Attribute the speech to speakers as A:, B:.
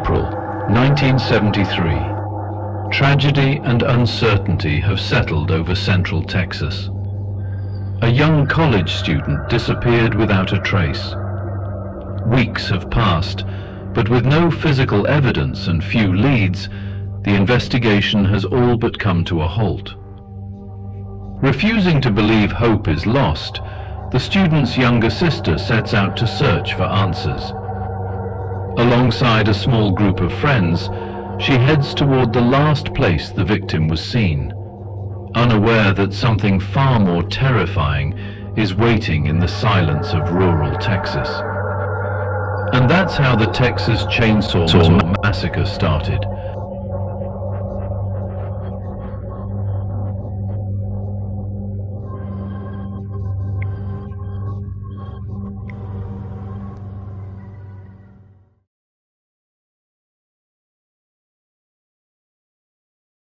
A: April 1973. Tragedy and uncertainty have settled over central Texas. A young college student disappeared without a trace. Weeks have passed, but with no physical evidence and few leads, the investigation has all but come to a halt. Refusing to believe hope is lost, the student's younger sister sets out to search for answers. Alongside a small group of friends, she heads toward the last place the victim was seen, unaware that something far more terrifying is waiting in the silence of rural Texas. And that's how the Texas Chainsaw Massacre started.